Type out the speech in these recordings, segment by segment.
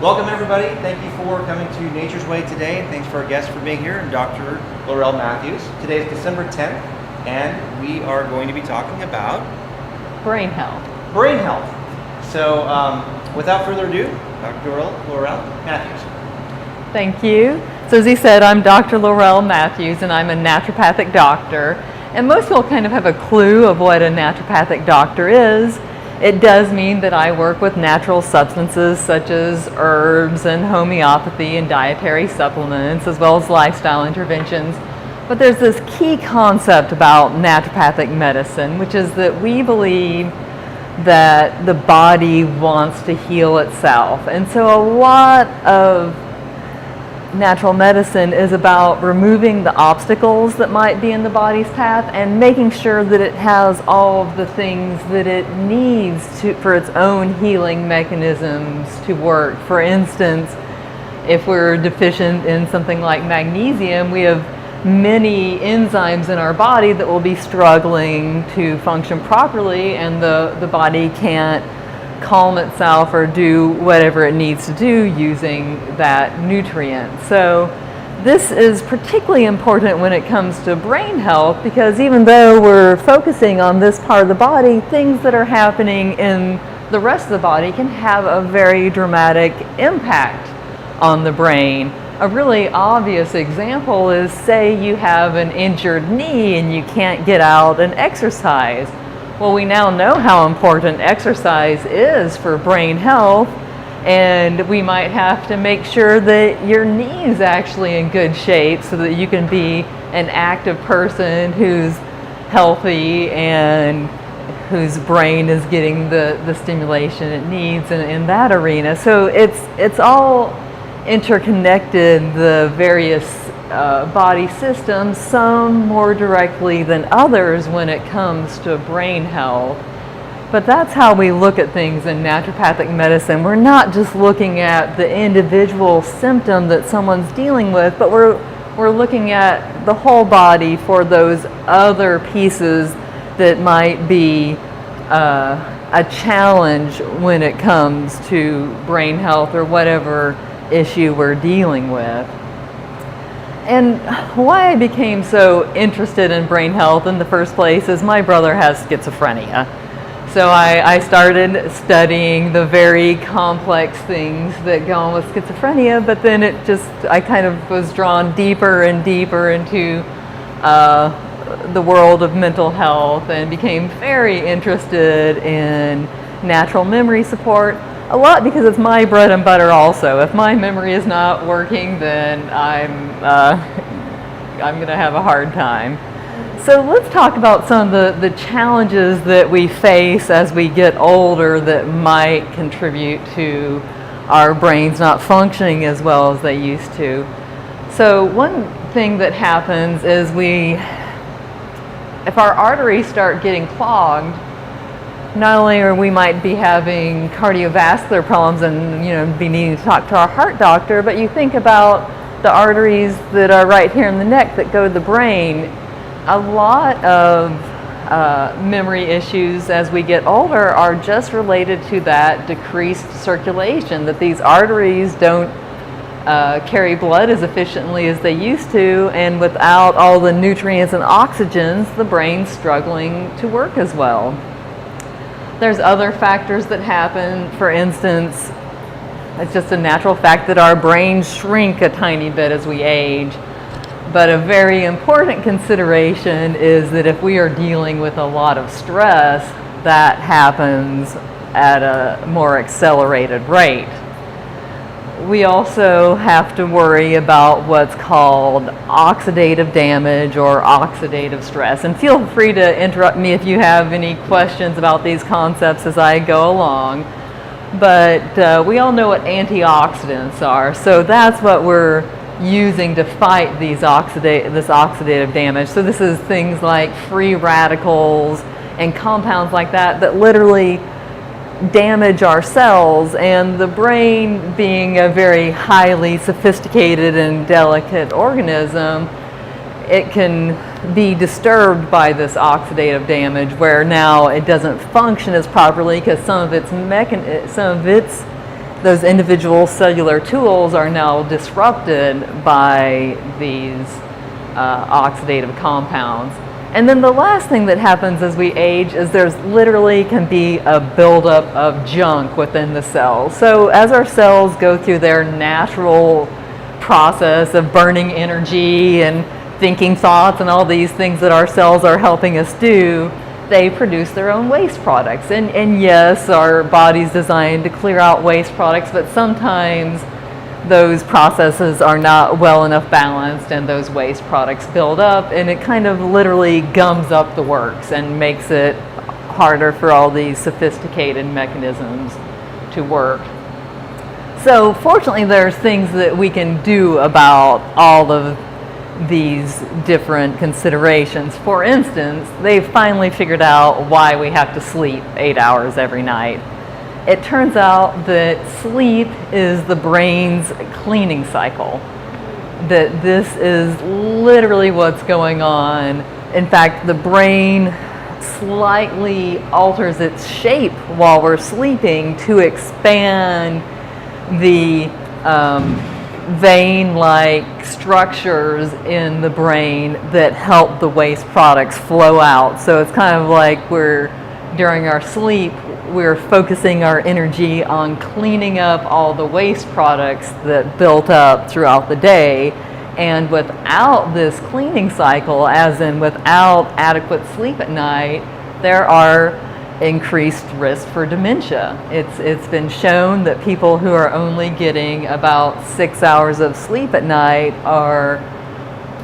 Welcome everybody. Thank you for coming to Nature's Way today, and thanks for our guests for being here. I'm Dr. Laurell Matthews. Today is December 10th, and we are going to be talking about brain health. Brain health. So without further ado, Dr. Laurell Matthews. Thank you. So as he said, I'm Dr. Laurell Matthews, and I'm a naturopathic doctor. And most people kind of have a clue of what a naturopathic doctor is. It does mean that I work with natural substances such as herbs and homeopathy and dietary supplements, as well as lifestyle interventions. But there's this key concept about naturopathic medicine, which is that we believe that the body wants to heal itself. And so a lot of natural medicine is about removing the obstacles that might be in the body's path and making sure that it has all of the things that it needs for its own healing mechanisms to work. For instance, if we're deficient in something like magnesium, we have many enzymes in our body that will be struggling to function properly, and the body can't calm itself or do whatever it needs to do using that nutrient. So this is particularly important when it comes to brain health, because even though we're focusing on this part of the body, things that are happening in the rest of the body can have a very dramatic impact on the brain. A really obvious example is, say you have an injured knee and you can't get out and exercise. Well, we now know how important exercise is for brain health, and we might have to make sure that your knee is actually in good shape so that you can be an active person who's healthy and whose brain is getting the stimulation it needs in that arena. So it's all interconnected, the various body systems, some more directly than others when it comes to brain health. But that's how we look at things in naturopathic medicine. We're not just looking at the individual symptom that someone's dealing with, but we're looking at the whole body for those other pieces that might be a challenge when it comes to brain health or whatever issue we're dealing with. And why I became so interested in brain health in the first place is my brother has schizophrenia. So I started studying the very complex things that go on with schizophrenia, but then I kind of was drawn deeper and deeper into the world of mental health and became very interested in natural memory support. A lot because it's my bread and butter also. If my memory is not working, then I'm going to have a hard time. So let's talk about some of the challenges that we face as we get older that might contribute to our brains not functioning as well as they used to. So one thing that happens is if our arteries start getting clogged, not only are we might be having cardiovascular problems and be needing to talk to our heart doctor, but you think about the arteries that are right here in the neck that go to the brain. A lot of memory issues as we get older are just related to that decreased circulation, that these arteries don't carry blood as efficiently as they used to, and without all the nutrients and oxygens, the brain's struggling to work as well. There's other factors that happen. For instance, it's just a natural fact that our brains shrink a tiny bit as we age. But a very important consideration is that if we are dealing with a lot of stress, that happens at a more accelerated rate. We also have to worry about what's called oxidative damage or oxidative stress. And feel free to interrupt me if you have any questions about these concepts as I go along. But we all know what antioxidants are, so that's what we're using to fight this oxidative damage. So this is things like free radicals and compounds like that literally damage our cells, and the brain, being a very highly sophisticated and delicate organism, it can be disturbed by this oxidative damage, where now it doesn't function as properly because some of its those individual cellular tools are now disrupted by these oxidative compounds. And then the last thing that happens as we age is there's literally can be a buildup of junk within the cells. So as our cells go through their natural process of burning energy and thinking thoughts and all these things that our cells are helping us do, they produce their own waste products. And yes, our body's designed to clear out waste products, but sometimes those processes are not well enough balanced and those waste products build up, and it kind of literally gums up the works and makes it harder for all these sophisticated mechanisms to work. So fortunately, there's things that we can do about all of these different considerations. For instance, they've finally figured out why we have to sleep 8 hours every night. It turns out that sleep is the brain's cleaning cycle, that this is literally what's going on. In fact, the brain slightly alters its shape while we're sleeping to expand the vein-like structures in the brain that help the waste products flow out. So it's kind of like during our sleep, we're focusing our energy on cleaning up all the waste products that built up throughout the day. And without this cleaning cycle, as in without adequate sleep at night, there are increased risk for dementia. It's been shown that people who are only getting about 6 hours of sleep at night are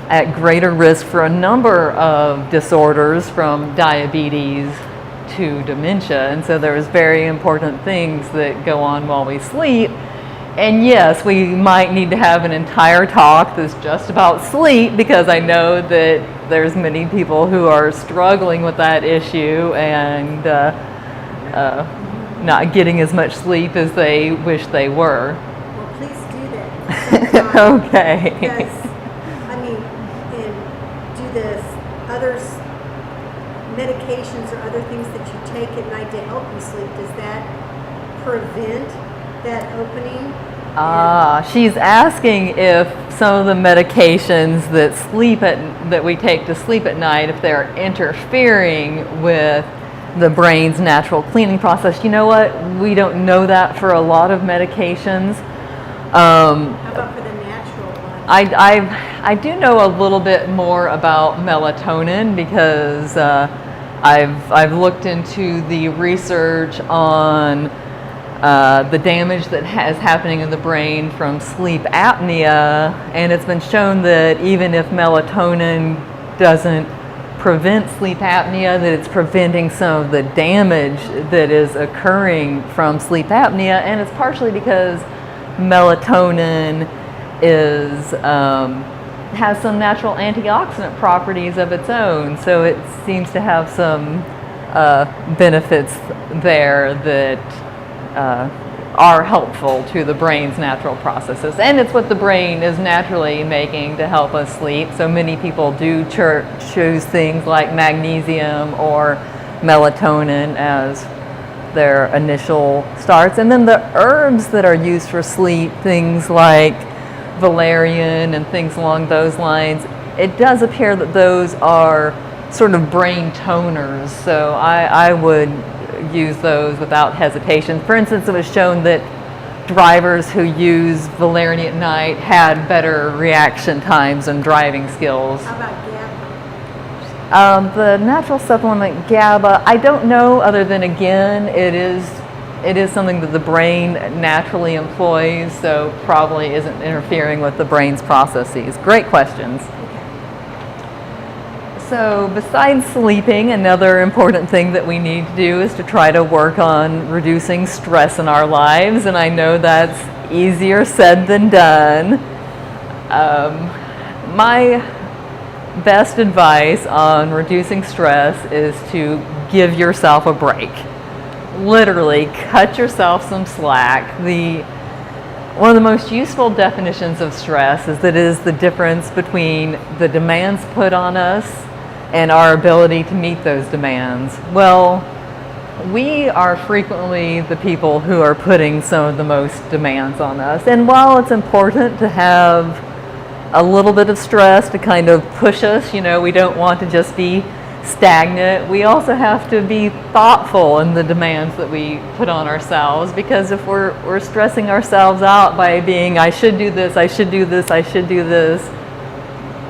at greater risk for a number of disorders, from diabetes to dementia. And so there's very important things that go on while we sleep. And yes, we might need to have an entire talk that's just about sleep, because I know that there's many people who are struggling with that issue and not getting as much sleep as they wish they were. Well, please do that. Okay. Because, I mean, and do this other medications or other things that you take at night to help you sleep, does that prevent that opening? She's asking if some of the medications that we take to sleep at night, if they're interfering with the brain's natural cleaning process. You know what? We don't know that for a lot of medications. How about for the natural ones? I do know a little bit more about melatonin, because I've looked into the research on the damage that is happening in the brain from sleep apnea, and it's been shown that even if melatonin doesn't prevent sleep apnea, that it's preventing some of the damage that is occurring from sleep apnea. And it's partially because melatonin has some natural antioxidant properties of its own, so it seems to have some benefits there that are helpful to the brain's natural processes. And it's what the brain is naturally making to help us sleep. So many people do choose things like magnesium or melatonin as their initial starts. And then the herbs that are used for sleep, things like valerian and things along those lines, it does appear that those are sort of brain toners. So I would use those without hesitation. For instance, it was shown that drivers who use valerian at night had better reaction times and driving skills. How about GABA? The natural supplement GABA, I don't know, other than, again, it is something that the brain naturally employs, so probably isn't interfering with the brain's processes. Great questions. So besides sleeping, another important thing that we need to do is to try to work on reducing stress in our lives, and I know that's easier said than done. My best advice on reducing stress is to give yourself a break. Literally, cut yourself some slack. One of the most useful definitions of stress is that it is the difference between the demands put on us and our ability to meet those demands. Well, we are frequently the people who are putting some of the most demands on us. And while it's important to have a little bit of stress to kind of push us, you know, we don't want to just be stagnant. We also have to be thoughtful in the demands that we put on ourselves, because if we're stressing ourselves out by being, I should do this, I should do this, I should do this,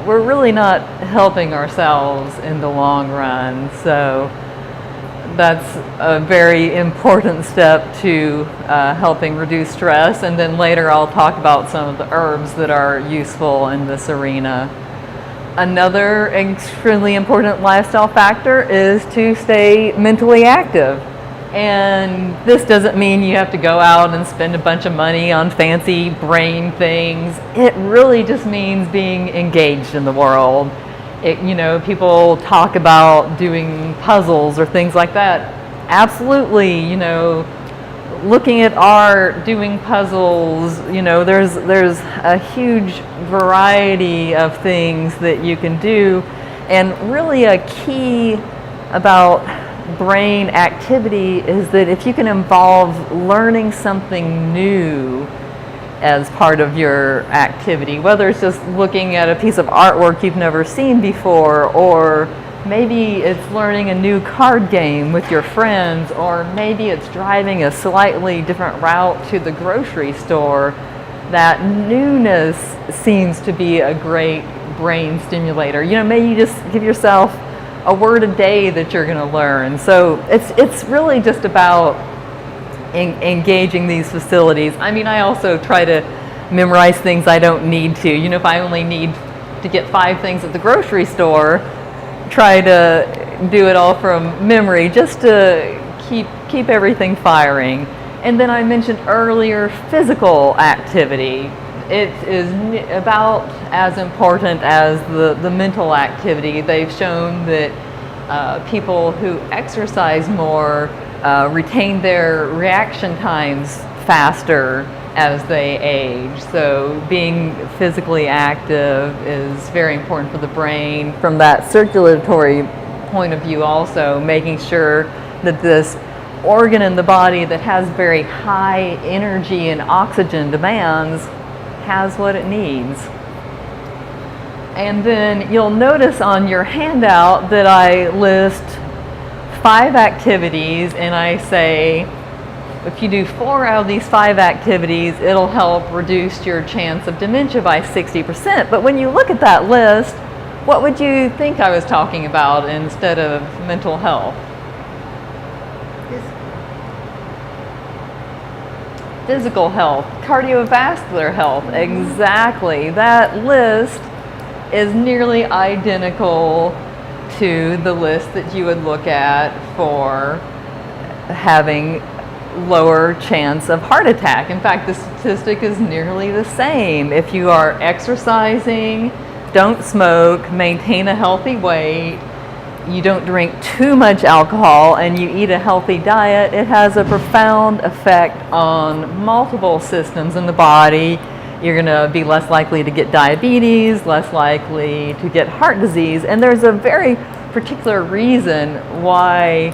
we're really not helping ourselves in the long run. So that's a very important step to helping reduce stress. And then later I'll talk about some of the herbs that are useful in this arena. Another extremely important lifestyle factor is to stay mentally active. And this doesn't mean you have to go out and spend a bunch of money on fancy brain things. It really just means being engaged in the world. You know, people talk about doing puzzles or things like that. Absolutely, you know, looking at art, doing puzzles, you know, there's a huge variety of things that you can do. And really a key about brain activity is that if you can involve learning something new as part of your activity, whether it's just looking at a piece of artwork you've never seen before, or maybe it's learning a new card game with your friends, or maybe it's driving a slightly different route to the grocery store, that newness seems to be a great brain stimulator. You know, maybe you just give yourself a word a day that you're going to learn. So it's really just about engaging these facilities. I mean, I also try to memorize things I don't need to. You know, if I only need to get 5 things at the grocery store, try to do it all from memory just to keep everything firing. And then I mentioned earlier physical activity. It is about as important as the mental activity. They've shown that people who exercise more retain their reaction times faster as they age. So being physically active is very important for the brain. From that circulatory point of view also, making sure that this organ in the body that has very high energy and oxygen demands has what it needs. And then you'll notice on your handout that I list 5 activities, and I say if you do 4 out of these 5 activities, it'll help reduce your chance of dementia by 60%. But when you look at that list, what would you think I was talking about instead of mental health? Physical health, cardiovascular health, exactly. That list is nearly identical to the list that you would look at for having lower chance of heart attack. In fact, the statistic is nearly the same. If you are exercising, don't smoke, maintain a healthy weight, you don't drink too much alcohol, and you eat a healthy diet, it has a profound effect on multiple systems in the body. You're going to be less likely to get diabetes, less likely to get heart disease, and there's a very particular reason why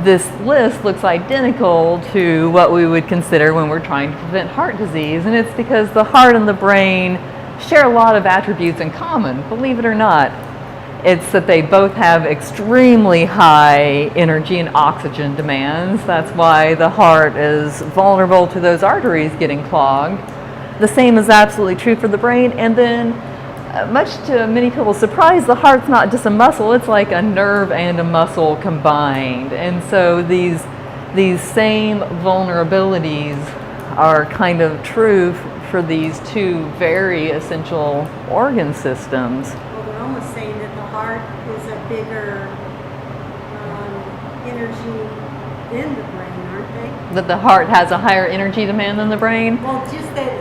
this list looks identical to what we would consider when we're trying to prevent heart disease, and it's because the heart and the brain share a lot of attributes in common, believe it or not. It's that they both have extremely high energy and oxygen demands. That's why the heart is vulnerable to those arteries getting clogged. The same is absolutely true for the brain. And then, much to many people's surprise, the heart's not just a muscle, it's like a nerve and a muscle combined. And so these same vulnerabilities are kind of true for these 2 very essential organ systems. Well, they're almost saying that the heart is a bigger energy than the brain, aren't they? That the heart has a higher energy demand than the brain? Well, just that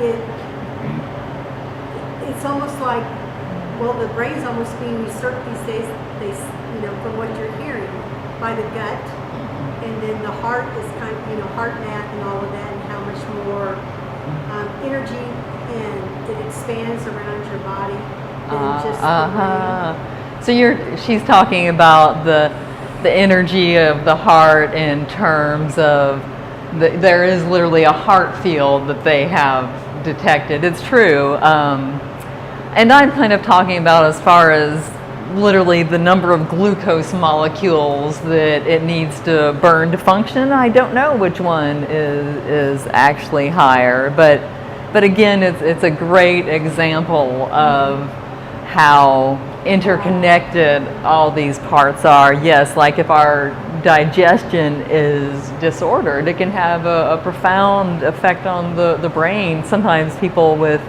it's almost like, well, the brain's almost being usurped these days, you know, from what you're hearing, by the gut. And then the heart is kind of, you know, heart math and all of that, and how much more energy and it expands around your body than just the brain. So she's talking about the energy of the heart in terms of there is literally a heart field that they have detected. It's true. And I'm kind of talking about as far as literally the number of glucose molecules that it needs to burn to function. I don't know which one is actually higher, but again, it's a great example of how interconnected all these parts are. Yes, like if our digestion is disordered, it can have a profound effect on the brain. Sometimes people with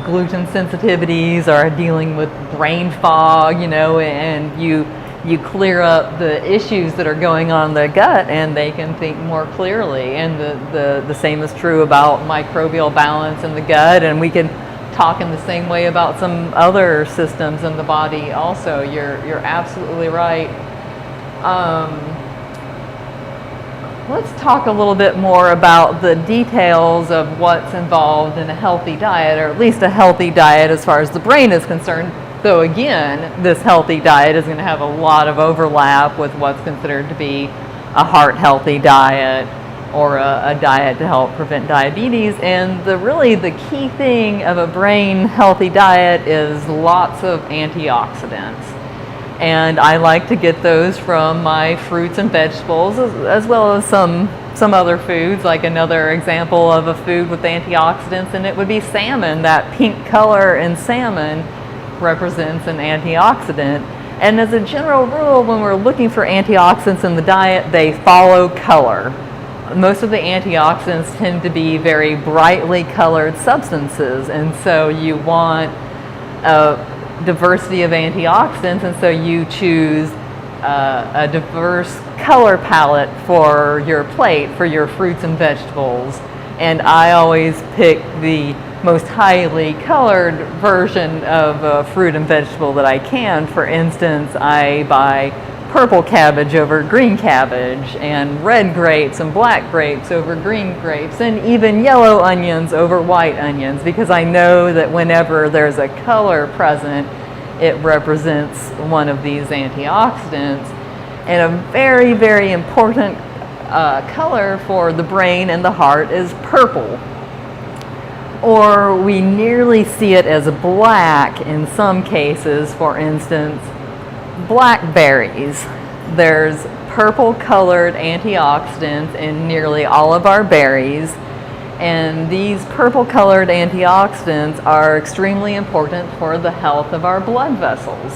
gluten sensitivities are dealing with brain fog, and you clear up the issues that are going on in the gut and they can think more clearly. And the same is true about microbial balance in the gut, and we can talk in the same way about some other systems in the body also. You're absolutely right. Let's talk a little bit more about the details of what's involved in a healthy diet, or at least a healthy diet as far as the brain is concerned. Though again, this healthy diet is going to have a lot of overlap with what's considered to be a heart healthy diet or a diet to help prevent diabetes. And really the key thing of a brain healthy diet is lots of antioxidants. And I like to get those from my fruits and vegetables, as well as some other foods. Like another example of a food with antioxidants, and it would be salmon. That pink color in salmon represents an antioxidant. And as a general rule, when we're looking for antioxidants in the diet, they follow color. Most of the antioxidants tend to be very brightly colored substances, and so you want diversity of antioxidants, and so you choose a diverse color palette for your plate, for your fruits and vegetables. And I always pick the most highly colored version of a fruit and vegetable that I can. For instance, I buy purple cabbage over green cabbage, and red grapes and black grapes over green grapes, and even yellow onions over white onions, because I know that whenever there's a color present, it represents one of these antioxidants. And a very, very important color for the brain and the heart is purple. Or we nearly see it as black in some cases. For instance, blackberries. There's purple colored antioxidants in nearly all of our berries, and these purple colored antioxidants are extremely important for the health of our blood vessels,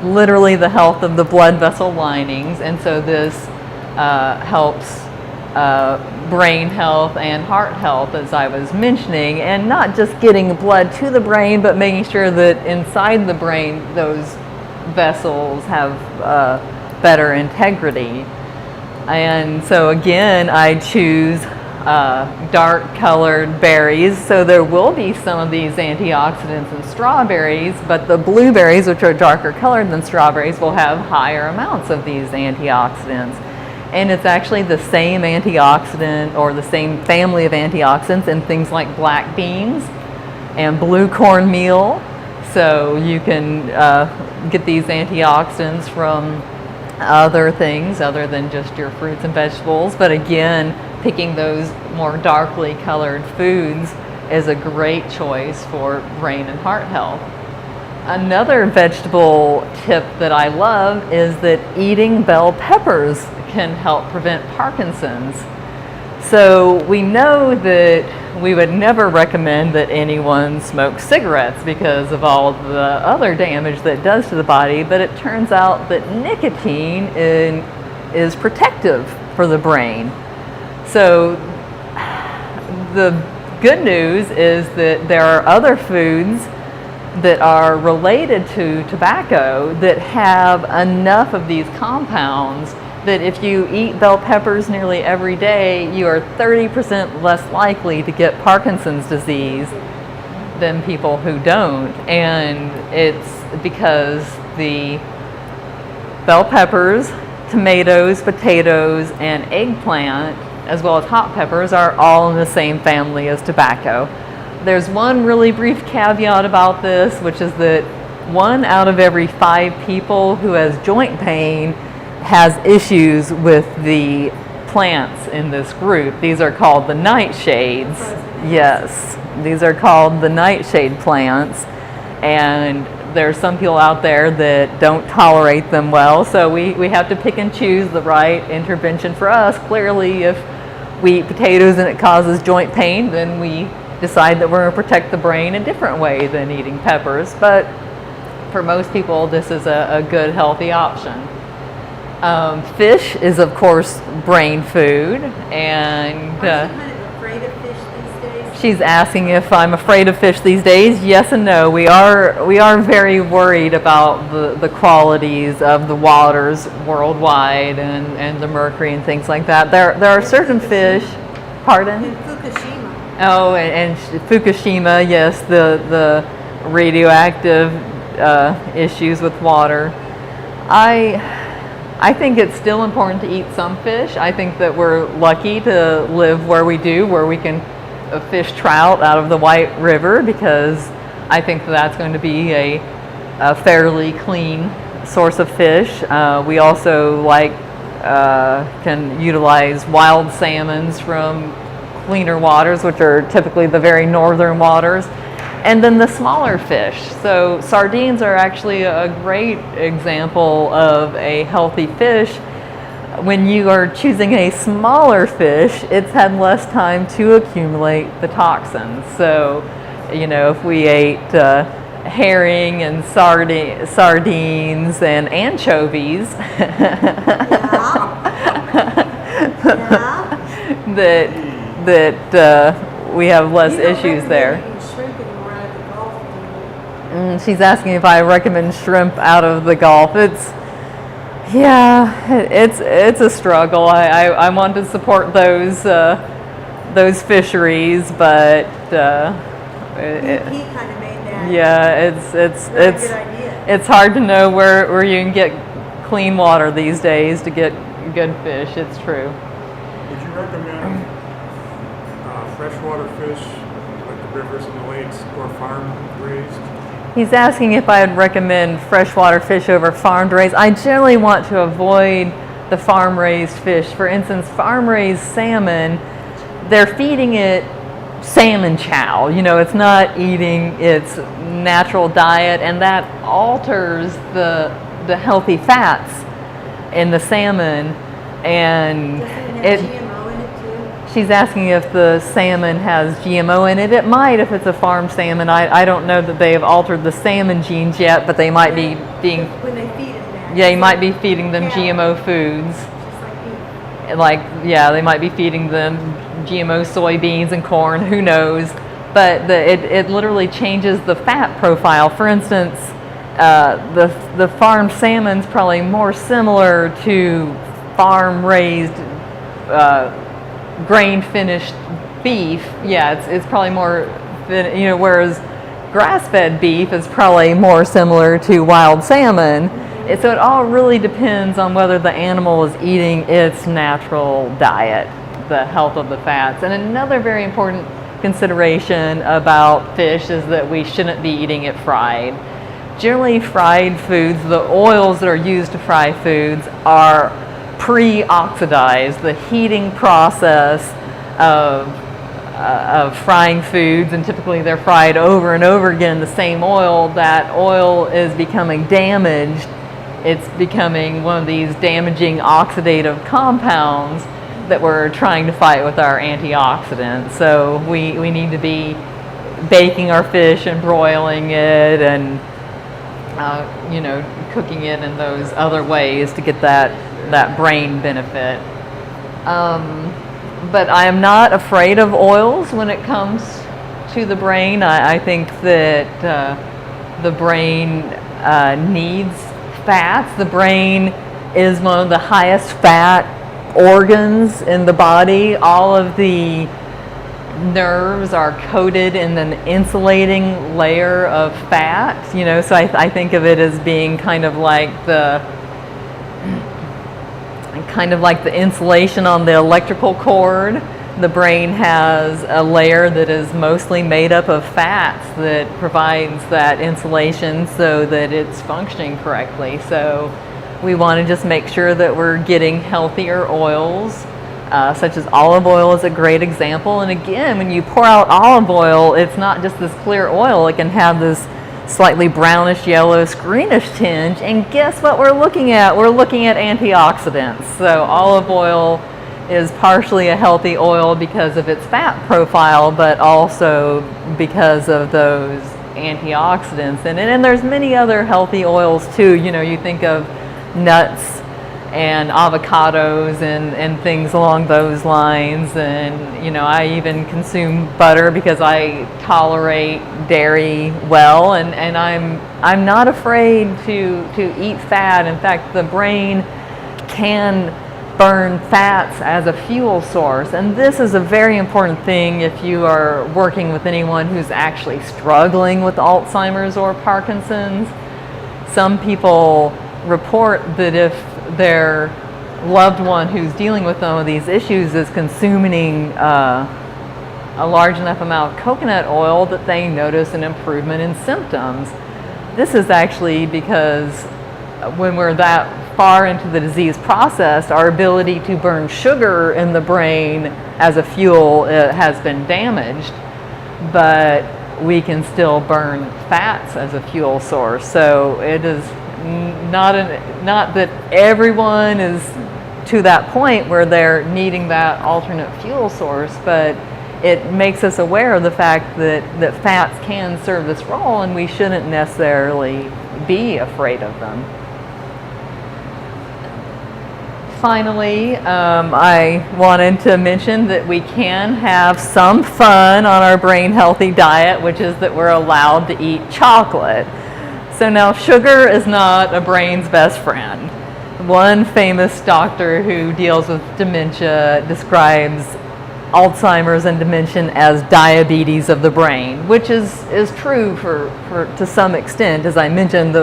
literally the health of the blood vessel linings. And so this helps brain health and heart health, as I was mentioning, and not just getting blood to the brain, but making sure that inside the brain those vessels have better integrity. And so again, I choose dark colored berries, so there will be some of these antioxidants in strawberries, but the blueberries, which are darker colored than strawberries, will have higher amounts of these antioxidants. And it's actually the same antioxidant or the same family of antioxidants in things like black beans and blue cornmeal. So you can get these antioxidants from other things other than just your fruits and vegetables. But again, picking those more darkly colored foods is a great choice for brain and heart health. Another vegetable tip that I love is that eating bell peppers can help prevent Parkinson's. So we know that we would never recommend that anyone smoke cigarettes because of all the other damage that it does to the body, but it turns out that nicotine is protective for the brain. So the good news is that there are other foods that are related to tobacco that have enough of these compounds that if you eat bell peppers nearly every day, you are 30% less likely to get Parkinson's disease than people who don't. And it's because the bell peppers, tomatoes, potatoes, and eggplant, as well as hot peppers, are all in the same family as tobacco. There's one really brief caveat about this, which is that 1 out of every 5 people who has joint pain has issues with the plants in this group. These are called the nightshades. Yes, these are called the nightshade plants, and there's some people out there that don't tolerate them well, so we have to pick and choose the right intervention for us. Clearly, if we eat potatoes and it causes joint pain, then we decide that we're going to protect the brain a different way than eating peppers. But for most people, this is a good, healthy option. Fish is, of course, brain food, and Are you kind of afraid of fish these days? she's asking if I'm afraid of fish these days. Yes and no. We are very worried about the qualities of the waters worldwide and the mercury and things like that. There are certain fish. Pardon? In Fukushima. Oh, and Fukushima, yes, the radioactive issues with water. I think it's still important to eat some fish. I think that we're lucky to live where we do, where we can fish trout out of the White River, because I think that's going to be a fairly clean source of fish. We also can utilize wild salmons from cleaner waters, which are typically the very northern waters. And then the smaller fish. So sardines are actually a great example of a healthy fish. When you are choosing a smaller fish, it's had less time to accumulate the toxins. So, if we ate herring and sardines and anchovies, that we have less issues there. She's asking if I recommend shrimp out of the Gulf. It's a struggle. I want to support those fisheries, but He kind of made that. Yeah, it's hard to know where you can get clean water these days to get good fish. It's true. Would you recommend freshwater fish like the rivers and the lakes or farm raised? He's asking if I would recommend freshwater fish over farm-raised. I generally want to avoid the farm-raised fish. For instance, farm-raised salmon, they're feeding it salmon chow. It's not eating its natural diet, and that alters the healthy fats in the salmon. And Does it have GMO in it too? she's asking if the salmon has GMO in it. It might if it's a farm salmon. I don't know that they have altered the salmon genes yet, but they might be being, When they feed it that. yeah, you might be feeding them GMO foods. Just like beef. They might be feeding them GMO soybeans and corn, who knows. But it literally changes the fat profile. For instance, the farm salmon's probably more similar to farm-raised grain-finished beef. Yeah, it's probably more, whereas grass-fed beef is probably more similar to wild salmon. So it all really depends on whether the animal is eating its natural diet, the health of the fats. And another very important consideration about fish is that we shouldn't be eating it fried. Generally, fried foods, the oils that are used to fry foods are pre-oxidized. The heating process of frying foods, and typically they're fried over and over again in the same oil, that oil is becoming damaged. It's becoming one of these damaging oxidative compounds that we're trying to fight with our antioxidants. So we need to be baking our fish and broiling it and cooking it in those other ways to get that brain benefit. But I am not afraid of oils when it comes to the brain. I think that the brain needs fats. The brain is one of the highest fat organs in the body. All of the nerves are coated in an insulating layer of fat, so I think of it as being kind of like the insulation on the electrical cord. The brain has a layer that is mostly made up of fats that provides that insulation so that it's functioning correctly. So We want to just make sure that we're getting healthier oils, such as olive oil is a great example. And again, when you pour out olive oil, it's not just this clear oil. It can have this slightly brownish, yellowish, greenish tinge. And guess what we're looking at? We're looking at antioxidants. So olive oil is partially a healthy oil because of its fat profile, but also because of those antioxidants in it. And there's many other healthy oils too. You know, you think of nuts and avocados and things along those lines. And you know, I even consume butter because I tolerate dairy well, and I'm not afraid to eat fat. In fact, the brain can burn fats as a fuel source, and this is a very important thing if you are working with anyone who's actually struggling with Alzheimer's or Parkinson's. Some people report that if their loved one who's dealing with some of these issues is consuming a large enough amount of coconut oil, that they notice an improvement in symptoms. This is actually because when we're that far into the disease process, our ability to burn sugar in the brain as a fuel has been damaged, but we can still burn fats as a fuel source. So it is not that everyone is to that point where they're needing that alternate fuel source, but it makes us aware of the fact that fats can serve this role, and we shouldn't necessarily be afraid of them. Finally, I wanted to mention that we can have some fun on our brain healthy diet, which is that we're allowed to eat chocolate. So now, sugar is not a brain's best friend. One famous doctor who deals with dementia describes Alzheimer's and dementia as diabetes of the brain, which is true for to some extent. As I mentioned,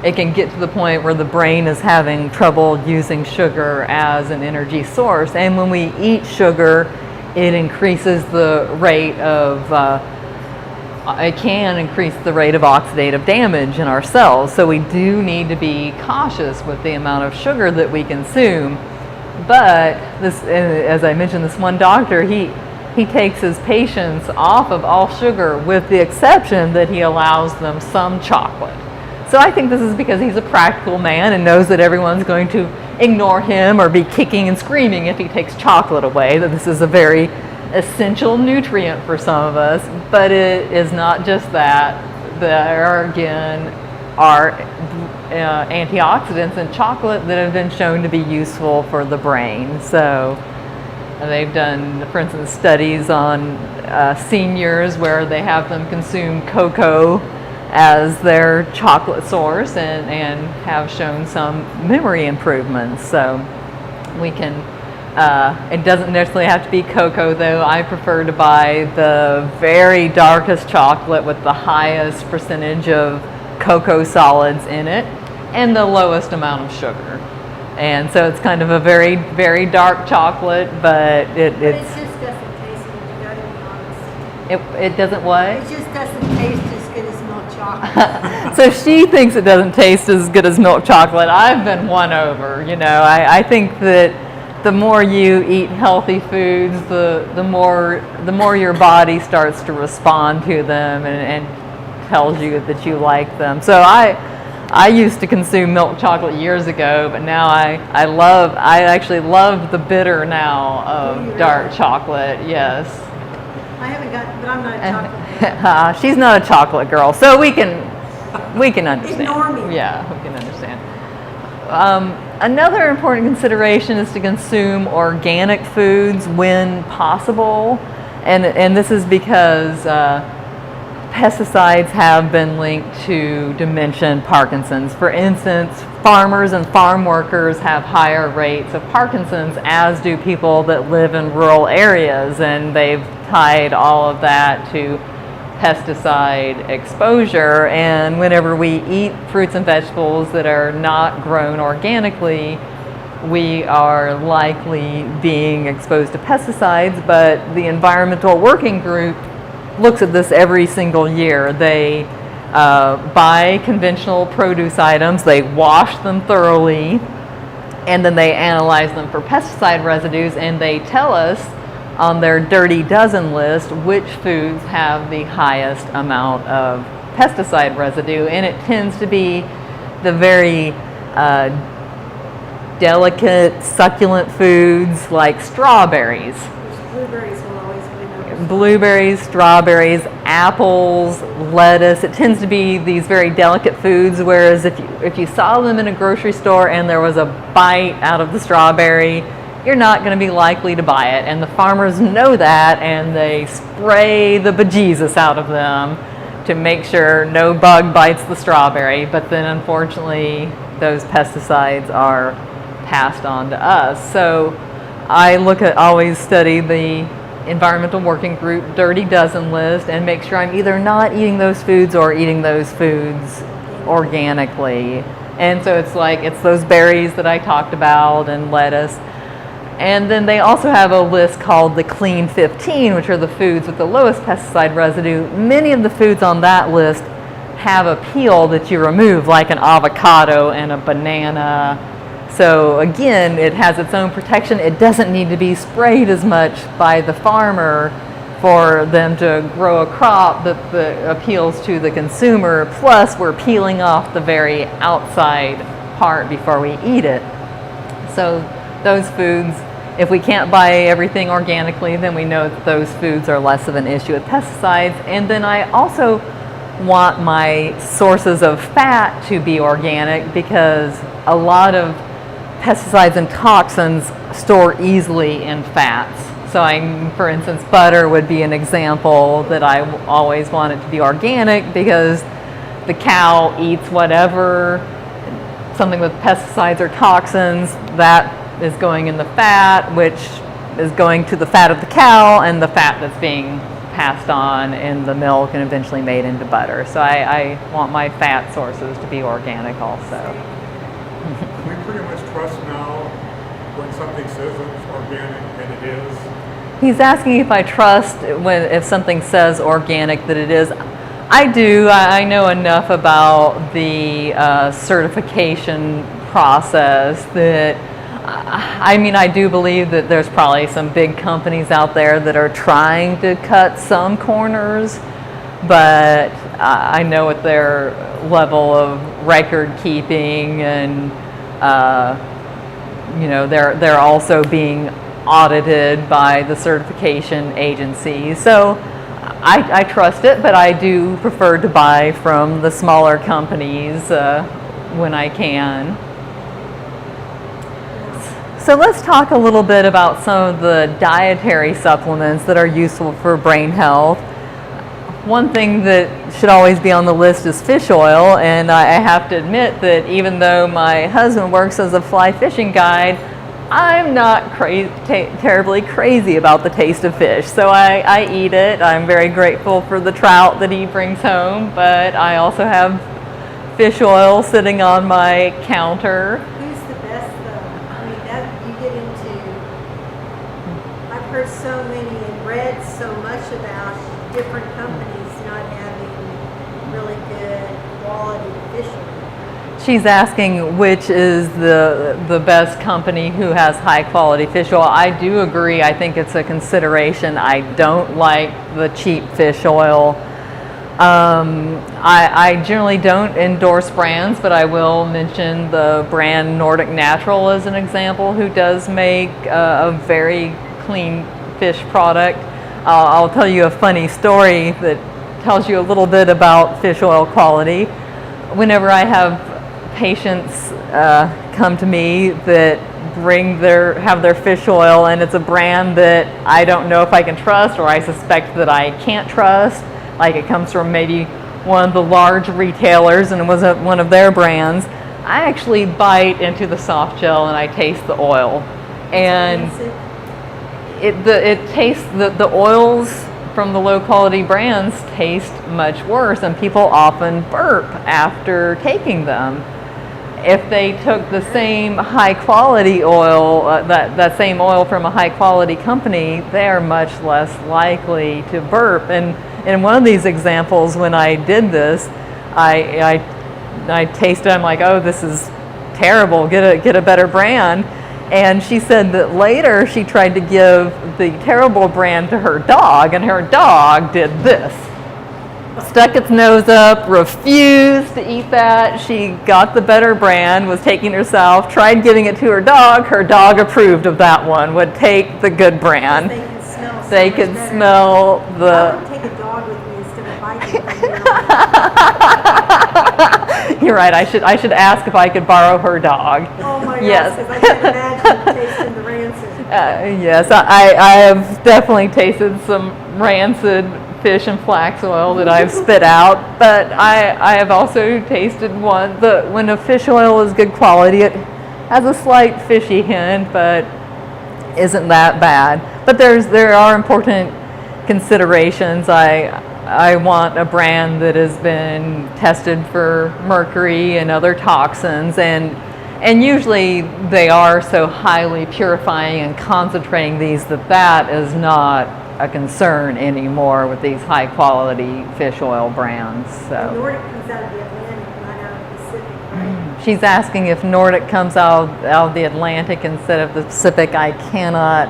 it can get to the point where the brain is having trouble using sugar as an energy source. And when we eat sugar, it increases the rate of, it can increase the rate of oxidative damage in our cells. So we do need to be cautious with the amount of sugar that we consume. But this, as I mentioned, this one doctor, he takes his patients off of all sugar with the exception that he allows them some chocolate. So I think this is because he's a practical man and knows that everyone's going to ignore him or be kicking and screaming if he takes chocolate away, that this is a very essential nutrient for some of us. But it is not just that. There again are antioxidants in chocolate that have been shown to be useful for the brain. So they've done, for instance, studies on seniors where they have them consume cocoa as their chocolate source and have shown some memory improvements. So we can, it doesn't necessarily have to be cocoa though. I prefer to buy the very darkest chocolate with the highest percentage of cocoa solids in it and the lowest amount of sugar. And so it's kind of a very, very dark chocolate, but it just doesn't taste good, you gotta be honest. it doesn't what? It just doesn't taste as good as milk chocolate. So she thinks it doesn't taste as good as milk chocolate. I've been won over. You know, I think that the more you eat healthy foods, the more your body starts to respond to them and tells you that you like them. So I used to consume milk chocolate years ago, but now I actually love the bitter now of dark chocolate. Yes. I haven't got, but I'm not a chocolate. She's not a chocolate girl, so we can understand. Ignore me. Yeah, we can understand. Another important consideration is to consume organic foods when possible, and this is because pesticides have been linked to dementia and Parkinson's. For instance, farmers and farm workers have higher rates of Parkinson's, as do people that live in rural areas, and they've tied all of that to pesticide exposure. And whenever we eat fruits and vegetables that are not grown organically, we are likely being exposed to pesticides. But the Environmental Working Group looks at this every single year. They buy conventional produce items, they wash them thoroughly, and then they analyze them for pesticide residues, and they tell us on their dirty dozen list which foods have the highest amount of pesticide residue, and it tends to be the very delicate, succulent foods like strawberries. Blueberries will always be number. Blueberries, strawberries, apples, lettuce. It tends to be these very delicate foods, whereas if you saw them in a grocery store and there was a bite out of the strawberry, you're not going to be likely to buy it. And the farmers know that, and they spray the bejesus out of them to make sure no bug bites the strawberry. But then unfortunately, those pesticides are passed on to us. So I always study the Environmental Working Group Dirty Dozen list and make sure I'm either not eating those foods or eating those foods organically. And so it's those berries that I talked about and lettuce. And then they also have a list called the Clean 15, which are the foods with the lowest pesticide residue. Many of the foods on that list have a peel that you remove, like an avocado and a banana. So again, it has its own protection. It doesn't need to be sprayed as much by the farmer for them to grow a crop that appeals to the consumer. Plus, we're peeling off the very outside part before we eat it. So those foods, if we can't buy everything organically, then we know that those foods are less of an issue with pesticides. And then I also want my sources of fat to be organic, because a lot of pesticides and toxins store easily in fats. So for instance, butter would be an example that I always want it to be organic, because the cow eats whatever, something with pesticides or toxins, that is going in the fat, which is going to the fat of the cow, and the fat that's being passed on in the milk and eventually made into butter. So I want my fat sources to be organic also. We pretty much trust now when something says it's organic, and it is. He's asking if I trust if something says organic that it is. I do. I know enough about the certification process that I do believe that there's probably some big companies out there that are trying to cut some corners, but I know what their level of record keeping and they're also being audited by the certification agency. So I trust it, but I do prefer to buy from the smaller companies when I can. So let's talk a little bit about some of the dietary supplements that are useful for brain health. One thing that should always be on the list is fish oil, and I have to admit that even though my husband works as a fly fishing guide, I'm not terribly crazy about the taste of fish. So I eat it. I'm very grateful for the trout that he brings home, but I also have fish oil sitting on my counter. Who's the best though? I mean, that you get into. I've heard so many and read so much about different companies not having really good quality fish oil. She's asking which is the best company who has high quality fish oil. I do agree. I think it's a consideration. I don't like the cheap fish oil. I generally don't endorse brands, but I will mention the brand Nordic Natural as an example, who does make a very clean fish product. I'll tell you a funny story that tells you a little bit about fish oil quality. Whenever I have patients come to me that have their fish oil and it's a brand that I don't know if I can trust, or I suspect that I can't trust, like it comes from maybe one of the large retailers and it was one of their brands, I actually bite into the soft gel and I taste the oil, and it tastes, the oils from the low quality brands taste much worse, and people often burp after taking them. If they took the same high quality oil, that same oil from a high quality company, they are much less likely to burp. And in one of these examples, when I did this, I tasted it, I'm like, oh, this is terrible, get a better brand. And she said that later she tried to give the terrible brand to her dog, and her dog did this. Stuck its nose up, refused to eat that. She got the better brand, was taking herself, tried giving it to her dog. Her dog approved of that one, would take the good brand. They can smell so They much could better. smell I the... would take a dog with me instead of biting them. You're right, I should ask if I could borrow her dog. Oh my gosh, Yes. because I can't imagine tasting the rancid. Yes, I have definitely tasted some rancid fish and flax oil that I've spit out, but I have also tasted one when a fish oil is good quality, it has a slight fishy hint, but isn't that bad. But there are important considerations. I want a brand that has been tested for mercury and other toxins, and usually they are so highly purifying and concentrating these that is not a concern anymore with these high quality fish oil brands. So Nordic comes out of the Atlantic, not out of the Pacific, right? she's asking if Nordic comes out of the Atlantic instead of the Pacific. I cannot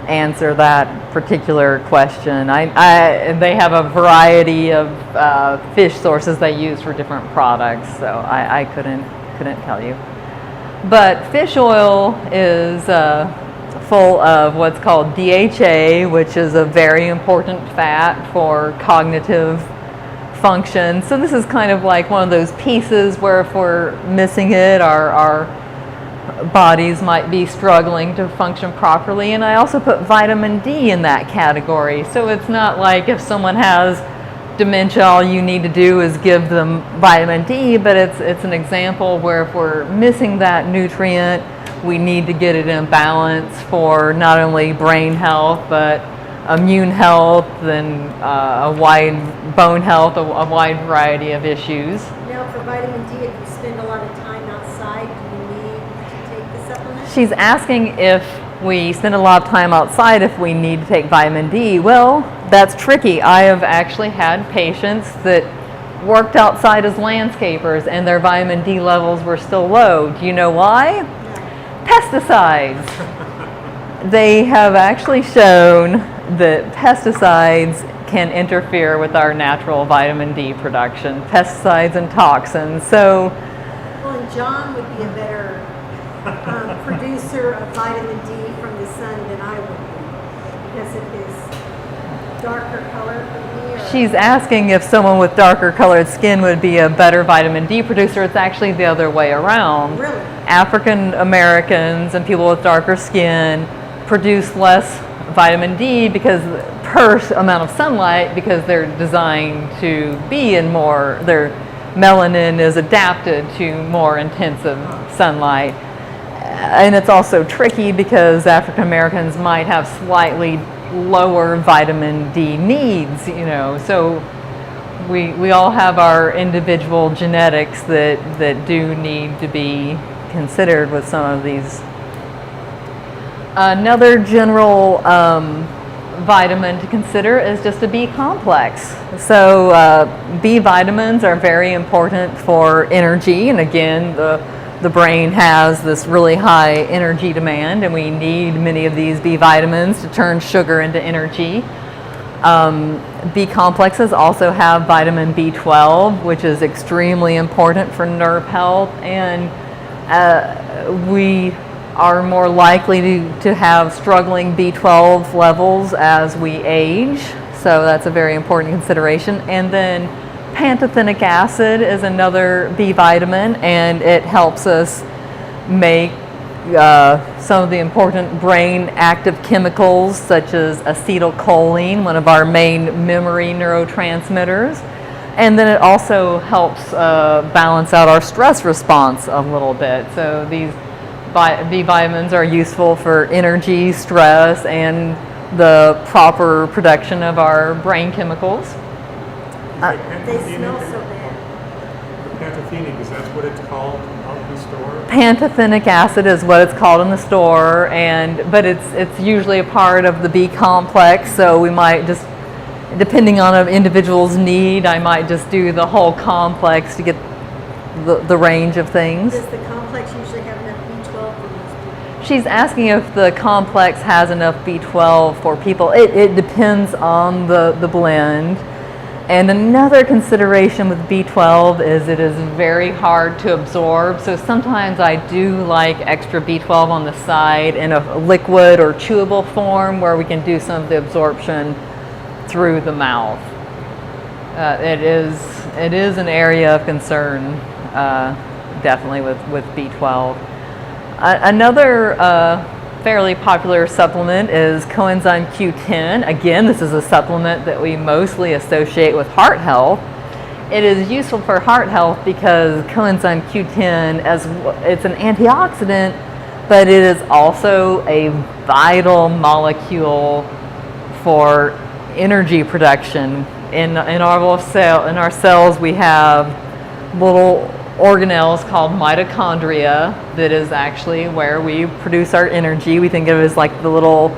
answer that particular question. They have a variety of fish sources they use for different products, so I couldn't tell you. But fish oil is full of what's called DHA, which is a very important fat for cognitive function. So this is kind of like one of those pieces where if we're missing it, our bodies might be struggling to function properly. And I also put vitamin D in that category. So it's not like if someone has dementia, all you need to do is give them vitamin D, but it's an example where if we're missing that nutrient, we need to get it in balance for not only brain health, but immune health and a wide bone health, a wide variety of issues. Now for vitamin D, if you spend a lot of time outside, do you need to take the supplement? She's asking if we spend a lot of time outside, if we need to take vitamin D. Well, that's tricky. I have actually had patients that worked outside as landscapers and their vitamin D levels were still low. Do you know why? Pesticides. They have actually shown that pesticides can interfere with our natural vitamin D production, pesticides and toxins. So, Well, and John would be a better producer of vitamin D from the sun than I would be because of his darker color for me. Or she's asking if someone with darker colored skin would be a better vitamin D producer. It's actually the other way around. Really? African Americans and people with darker skin produce less vitamin D because per amount of sunlight, because they're designed to be in more, their melanin is adapted to more intensive sunlight. And it's also tricky because African Americans might have slightly lower vitamin D needs, so we all have our individual genetics that do need to be considered with some of these. Another general vitamin to consider is just a B complex. So B vitamins are very important for energy, and again, the brain has this really high energy demand, and we need many of these B vitamins to turn sugar into energy. B complexes also have vitamin B12, which is extremely important for nerve health, and we are more likely to have struggling B12 levels as we age, so that's a very important consideration. And then pantothenic acid is another B vitamin, and it helps us make some of the important brain active chemicals such as acetylcholine, one of our main memory neurotransmitters. And then it also helps balance out our stress response a little bit. So these B vitamins are useful for energy, stress, and the proper production of our brain chemicals. they smell so bad. Pantothenic, is that what it's called out in the store? Pantothenic acid is what it's called in the store, but it's usually a part of the B complex, so we might just Depending on an individual's need, I might just do the whole complex to get the range of things. Does the complex usually have enough B12 for most people? She's asking if the complex has enough B12 for people. It depends on the blend. And another consideration with B12 is it is very hard to absorb. So sometimes I do like extra B12 on the side in a liquid or chewable form where we can do some of the absorption through the mouth. It is an area of concern, definitely with B12. Another fairly popular supplement is Coenzyme Q-10. Again, this is a supplement that we mostly associate with heart health. It is useful for heart health because Coenzyme Q-10, it's an antioxidant, but it is also a vital molecule for energy production. In our cells, we have little organelles called mitochondria that is actually where we produce our energy. We think of it as like the little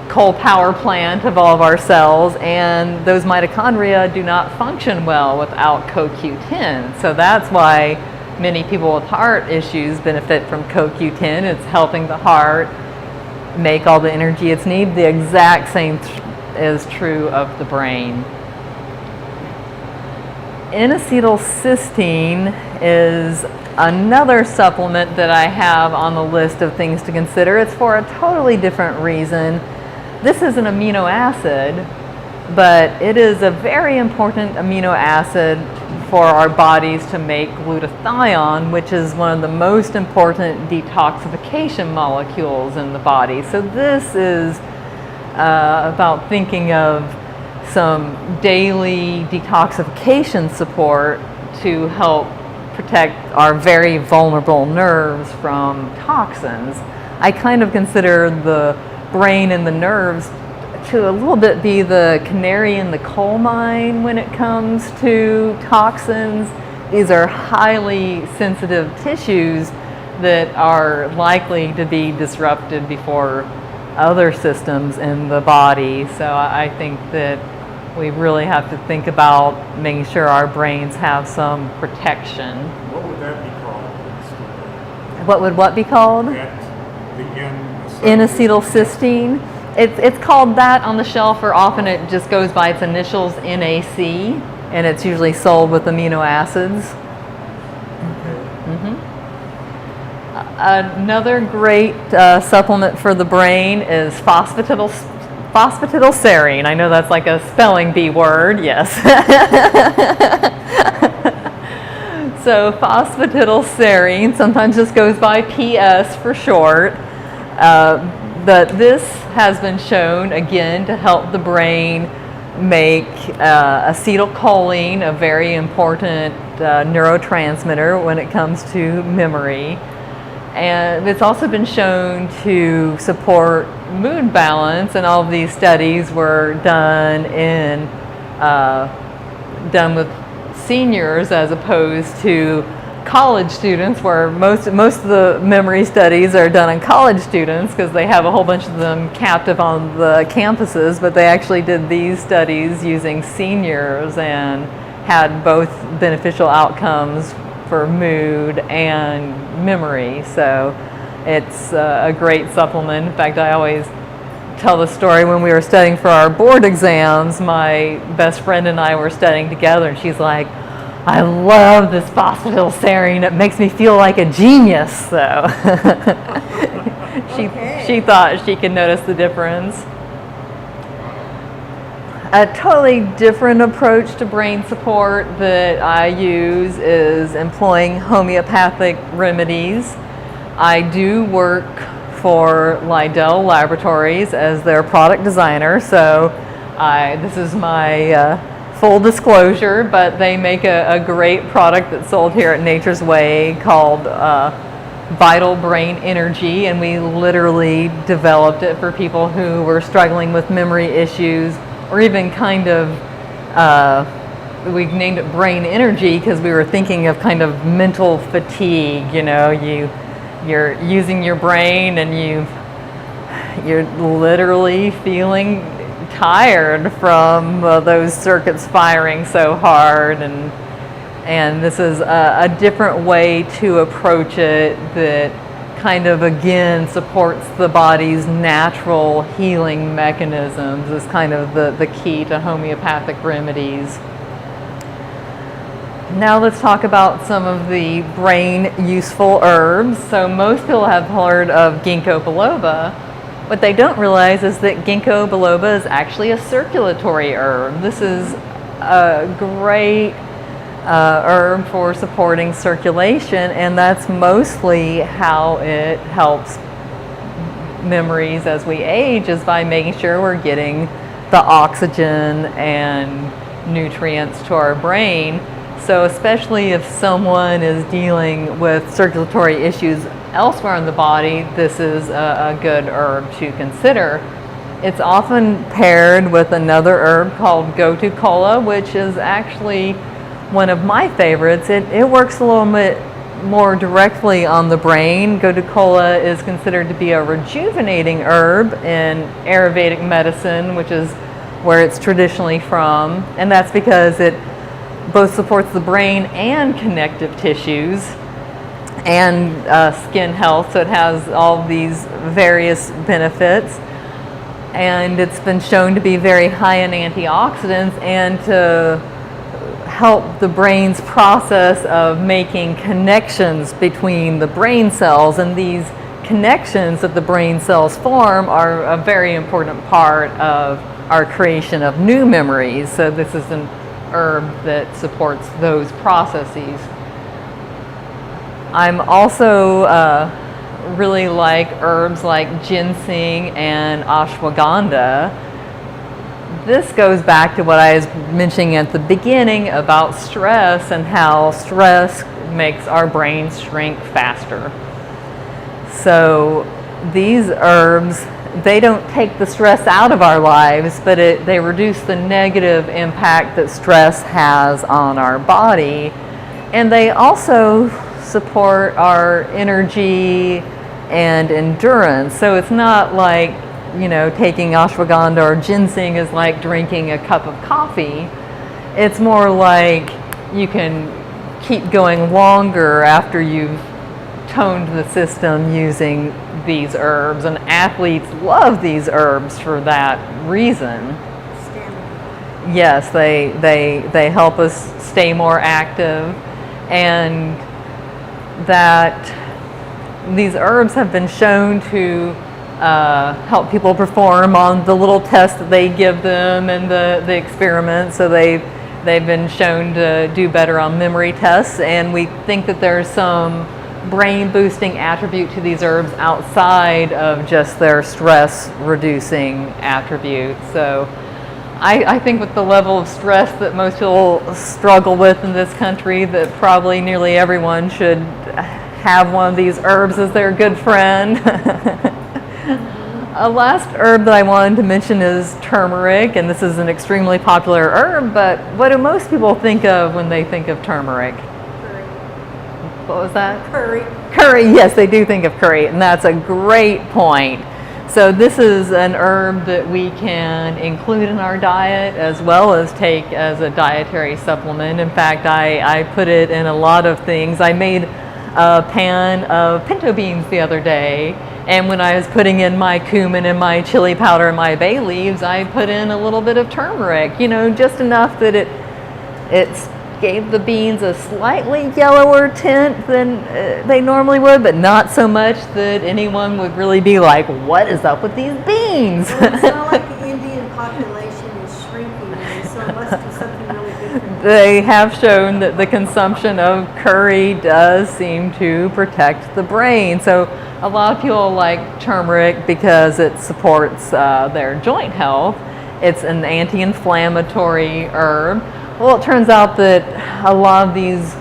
coal power plant of all of our cells, and those mitochondria do not function well without CoQ10. So that's why many people with heart issues benefit from CoQ10. It's helping the heart make all the energy it's needs. The exact same is true of the brain. N-acetylcysteine is another supplement that I have on the list of things to consider. It's for a totally different reason. This is an amino acid, but it is a very important amino acid for our bodies to make glutathione, which is one of the most important detoxification molecules in the body. So this is about thinking of some daily detoxification support to help protect our very vulnerable nerves from toxins. I kind of consider the brain and the nerves to a little bit be the canary in the coal mine when it comes to toxins. These are highly sensitive tissues that are likely to be disrupted before other systems in the body. So I think that we really have to think about making sure our brains have some protection. What would that be called? What would what be called? The N-acetylcysteine. It's called that on the shelf, or often it just goes by its initials, NAC, and it's usually sold with amino acids. Another great supplement for the brain is phosphatidylserine. I know that's like a spelling bee word, yes. So phosphatidylserine, sometimes this goes by PS for short, but this has been shown again to help the brain make acetylcholine, a very important neurotransmitter when it comes to memory. And it's also been shown to support mood balance, and all of these studies were done with seniors as opposed to college students, where most of the memory studies are done on college students because they have a whole bunch of them captive on the campuses, but they actually did these studies using seniors and had both beneficial outcomes for mood and memory. So it's a great supplement. In fact, I always tell the story when we were studying for our board exams. My best friend and I were studying together, and she's like, I love this phosphatidylserine. It makes me feel like a genius. So she thought she could notice the difference. A totally different approach to brain support that I use is employing homeopathic remedies. I do work for Laurell Laboratories as their product designer, so this is my full disclosure, but they make a great product that's sold here at Nature's Way called Vital Brain Energy, and we literally developed it for people who were struggling with memory issues, or even kind of, we named it Brain Energy because we were thinking of kind of mental fatigue. You know, you're using your brain and you're literally feeling tired from those circuits firing so hard, and this is a different way to approach it that kind of again supports the body's natural healing mechanisms is kind of the key to homeopathic remedies. Now let's talk about some of the brain useful herbs. So most people have heard of ginkgo biloba. What they don't realize is that ginkgo biloba is actually a circulatory herb. This is a great herb for supporting circulation, and that's mostly how it helps memories as we age, is by making sure we're getting the oxygen and nutrients to our brain. So especially if someone is dealing with circulatory issues elsewhere in the body, this is a good herb to consider. It's often paired with another herb called Gotu Kola, which is actually one of my favorites. It works a little bit more directly on the brain. Gotu Kola is considered to be a rejuvenating herb in Ayurvedic medicine, which is where it's traditionally from, and that's because it both supports the brain and connective tissues and skin health, so it has all these various benefits. And it's been shown to be very high in antioxidants and to help the brain's process of making connections between the brain cells. And these connections that the brain cells form are a very important part of our creation of new memories. So this is an herb that supports those processes. I'm also really like herbs like ginseng and ashwagandha. This goes back to what I was mentioning at the beginning about stress and how stress makes our brains shrink faster. So these herbs, they don't take the stress out of our lives, but they reduce the negative impact that stress has on our body. And they also support our energy and endurance. So it's not like, taking ashwagandha or ginseng is like drinking a cup of coffee. It's more like you can keep going longer after you've toned the system using these herbs, and athletes love these herbs for that reason. Stamina. Yes, they help us stay more active, and that these herbs have been shown to help people perform on the little tests that they give them and the experiments. So they've been shown to do better on memory tests, and we think that there's some brain boosting attribute to these herbs outside of just their stress reducing attributes. So I think with the level of stress that most people struggle with in this country, that probably nearly everyone should have one of these herbs as their good friend. A last herb that I wanted to mention is turmeric, and this is an extremely popular herb, but what do most people think of when they think of turmeric? Curry. What was that? Curry. Curry, yes, they do think of curry, and that's a great point. So this is an herb that we can include in our diet as well as take as a dietary supplement. In fact, I put it in a lot of things. I made a pan of pinto beans the other day, and when I was putting in my cumin and my chili powder and my bay leaves, I put in a little bit of turmeric, just enough that it gave the beans a slightly yellower tint than they normally would, but not so much that anyone would really be like, what is up with these beans? Well, it's not like the Indian population is shrinking, so it must be something really different. They have shown that the consumption of curry does seem to protect the brain. So a lot of people like turmeric because it supports their joint health. It's an anti-inflammatory herb. Well, it turns out that a lot of these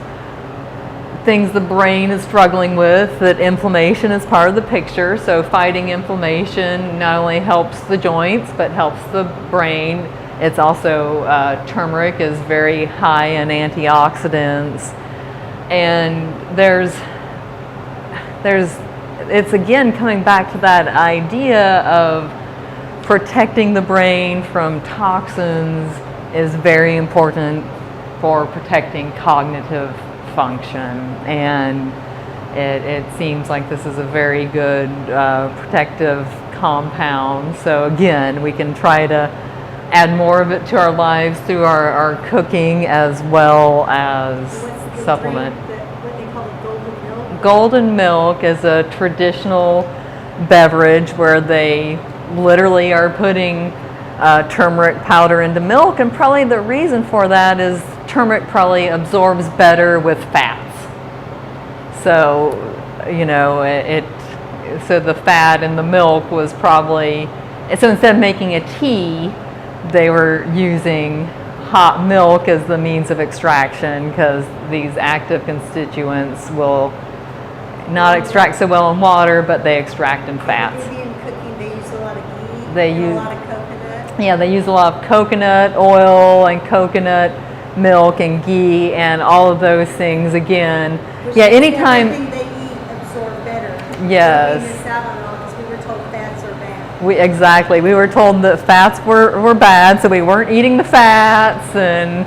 things the brain is struggling with, that inflammation is part of the picture. So fighting inflammation not only helps the joints, but helps the brain. It's also, turmeric is very high in antioxidants. And it's again coming back to that idea of protecting the brain from toxins is very important for protecting cognitive function, and it seems like this is a very good protective compound. So again, we can try to add more of it to our lives through our cooking as well as What's the supplement. drink what they call it, golden milk? Golden milk is a traditional beverage where they literally are putting turmeric powder into milk, and probably the reason for that is turmeric probably absorbs better with fats. So, you know, so the fat in the milk was probably, so instead of making a tea, they were using hot milk as the means of extraction, because these active constituents will not extract so well in water, but they extract in fats. Indian cooking, they use a lot of ghee. They and use- a lot of coconut. Yeah, they use a lot of coconut oil and coconut milk and ghee and all of those things again. Which Yeah, makes anytime. everything they eat absorb better. Yes. We miss out on it all because we were told fats are bad. Exactly. We were told that fats were bad, so we weren't eating the fats, and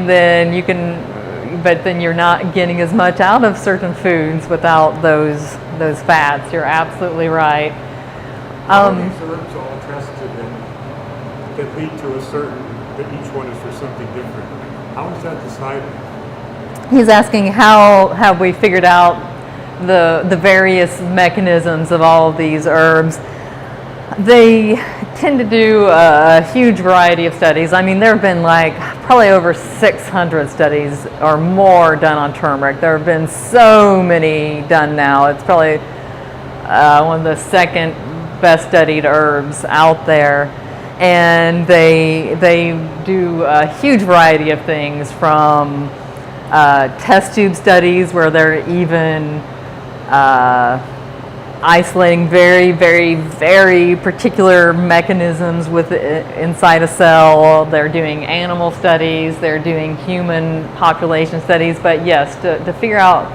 then you can, but then you're not getting as much out of certain foods without those fats. You're absolutely right. How are these herbs all tested and that lead to a certain, that each one is for something different? How is that decided? He's asking how have we figured out the various mechanisms of all of these herbs. They tend to do a huge variety of studies. I mean, there have been like probably over 600 studies or more done on turmeric. There have been so many done now. It's probably one of the second best studied herbs out there. And they do a huge variety of things, from test tube studies where they're even isolating very, very, very particular mechanisms inside a cell. They're doing animal studies, they're doing human population studies. But yes, to figure out,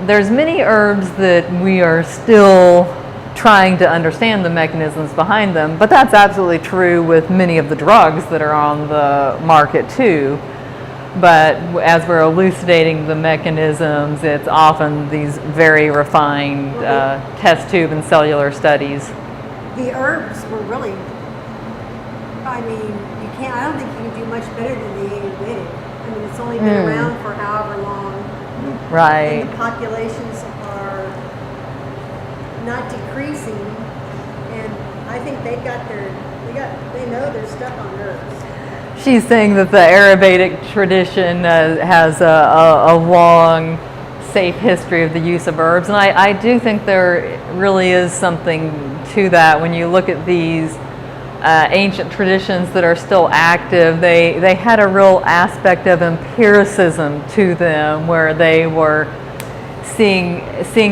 there's many herbs that we are still trying to understand the mechanisms behind them, but that's absolutely true with many of the drugs that are on the market too. But as we're elucidating the mechanisms, it's often these very refined test tube and cellular studies. The herbs were really, I mean, I don't think you can do much better than the Ayurvedic. I mean, it's only been around for however long. Right. And the populations are not decreasing, and I think they know their stuff on herbs. She's saying that the Ayurvedic tradition has a long, safe history of the use of herbs, and I do think there really is something to that. When you look at these ancient traditions that are still active, they had a real aspect of empiricism to them, where they were seeing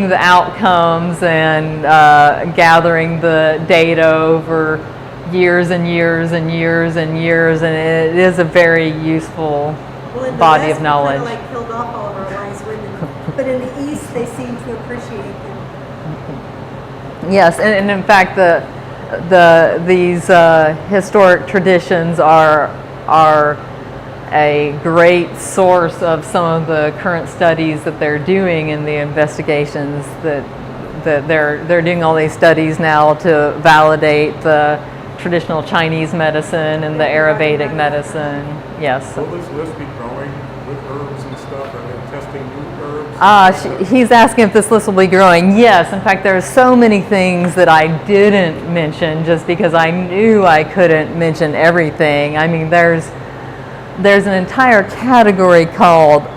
the outcomes and gathering the data over years and years and years and years, and it is a very useful body of knowledge. Well, in the West, we kind of like killed off all of our wise women, but in the East, they seem to appreciate them. Yes, and in fact, these historic traditions are a great source of some of the current studies that they're doing in the investigations that they're doing all these studies now to validate the traditional Chinese medicine and the Ayurvedic medicine. Yes. Will this list be growing with herbs and stuff? Are they testing new herbs? He's asking if this list will be growing. Yes, in fact, there are so many things that I didn't mention just because I knew I couldn't mention everything. I mean, there's an entire category called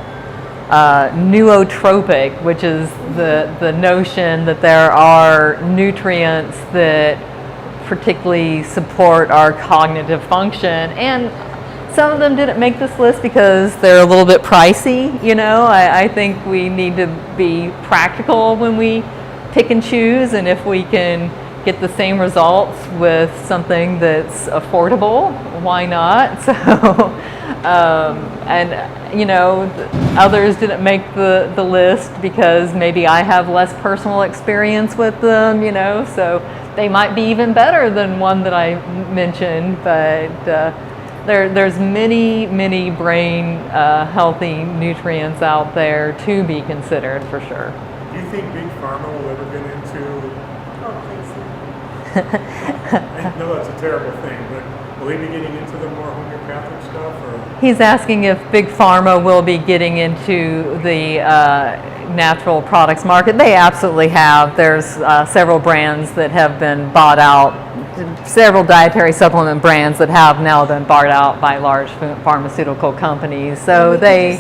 nootropic, which is the notion that there are nutrients that particularly support our cognitive function, and some of them didn't make this list because they're a little bit pricey. You know, I think we need to be practical when we pick and choose, and if we can get the same results with something that's affordable, why not? So, and you know, others didn't make the list because maybe I have less personal experience with them, you know, so they might be even better than one that I mentioned, but there's many brain healthy nutrients out there to be considered for sure. Do you think Big Pharma will ever get into? Oh, please no. I know that's a terrible thing, but will they be getting into the more homeopathic stuff, or? He's asking if Big Pharma will be getting into the natural products market. They absolutely have. There's several brands that have been bought out, several dietary supplement brands that have now been bought out by large pharmaceutical companies. So they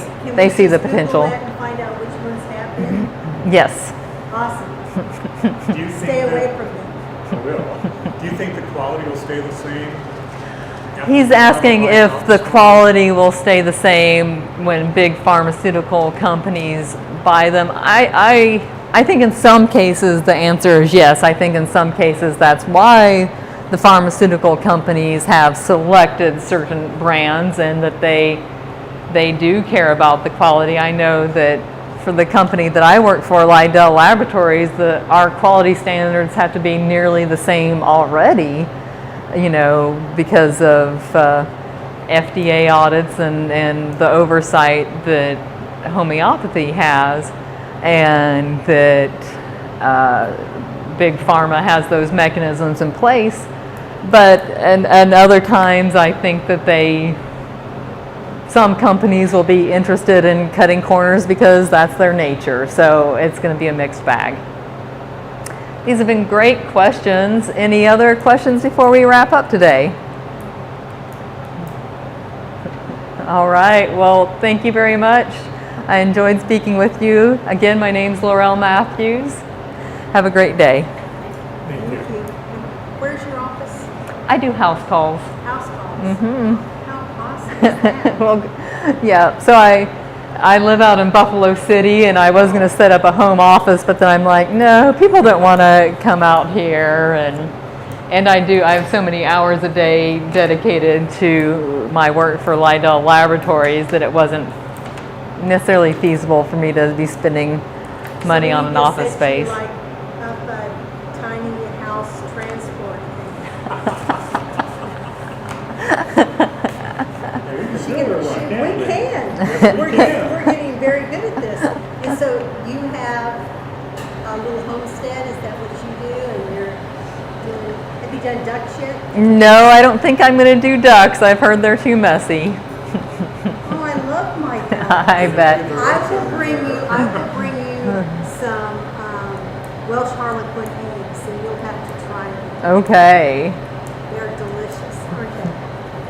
see the potential. Google that and find out which ones have been? Yes. Awesome. Do you think Stay away that- from them. I will. Do you think the quality will stay the same? He's asking if the quality will stay the same when big pharmaceutical companies buy them. I think in some cases the answer is yes. I think in some cases that's why the pharmaceutical companies have selected certain brands and that they do care about the quality. I know that for the company that I work for, Laurell Laboratories, our quality standards have to be nearly the same already, you know, because of FDA audits and the oversight that homeopathy has, and that Big Pharma has those mechanisms in place. But and other times I think that some companies will be interested in cutting corners because that's their nature. So it's going to be a mixed bag. These have been great questions. Any other questions before we wrap up today? All right. Well, thank you very much. I enjoyed speaking with you. Again, my name's Laurell Matthews. Have a great day. Thank you. Thank you. Where's your office? I do house calls. House calls. Mm-hmm. How awesome is that? Well, yeah. So I live out in Buffalo City, and I was going to set up a home office, but then I'm like, no, people don't want to come out here, and I have so many hours a day dedicated to my work for Laurell Laboratories that it wasn't necessarily feasible for me to be spending money on an office space. Like up a tiny house transport. We can. We're getting very good at this. And so you have a little homestead. Is that what you do? And have you done ducks yet? No, I don't think I'm going to do ducks. I've heard they're too messy. Oh, I love my ducks. I bet. I will bring you some Welsh Harlequin eggs, and you'll have to try them. Okay. They're delicious, aren't they?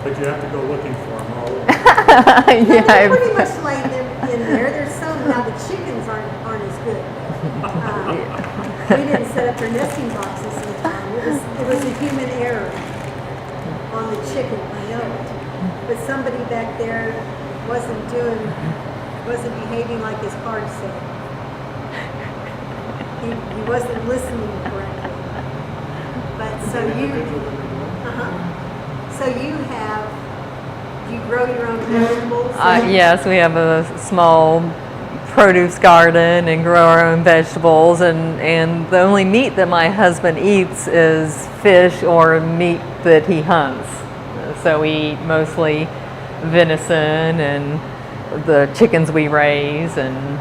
But you have to go looking for them all over. Yeah. Pretty much lay them in there. There's some now. The chickens aren't as good. We didn't set up their nesting boxes in time. It was a human error on the chicken. I know it. But somebody back there wasn't behaving like his card said. He wasn't listening correctly. But so you grow your own vegetables? Yes, we have a small produce garden and grow our own vegetables, and the only meat that my husband eats is fish or meat that he hunts. So we eat mostly venison and the chickens we raise and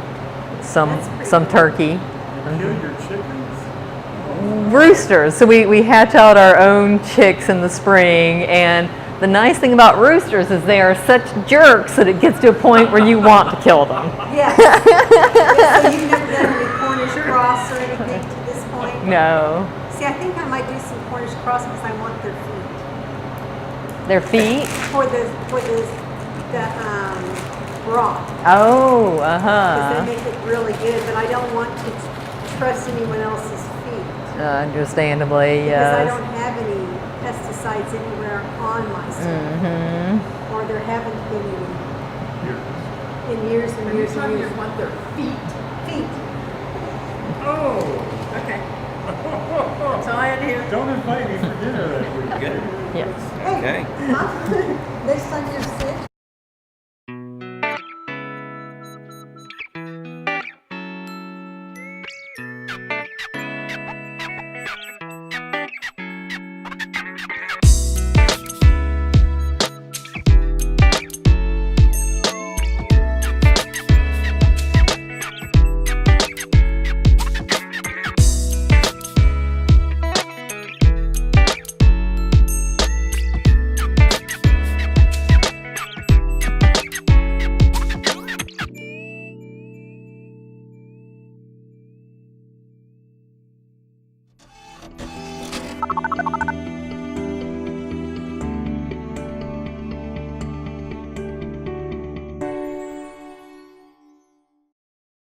some turkey. Kill your chickens? Roosters. So we hatch out our own chicks in the spring, and the nice thing about roosters is they are such jerks that it gets to a point where you want to kill them. Yes. So you've never done any Cornish cross or anything to this point? No. See, I think I might do some Cornish cross because I want their feet. Their feet? For the broth. Oh, Because they make it really good, but I don't want to trust anyone else's feet. Understandably, Because I yes. don't have any pesticides anywhere on my stuff. Mm-hmm. Or there haven't been any in years and years and years. You want their feet. Feet. Oh! Okay. That's all I had to hear. Don't invite me for dinner that week. Good. Yes. Okay. Next time you're sick.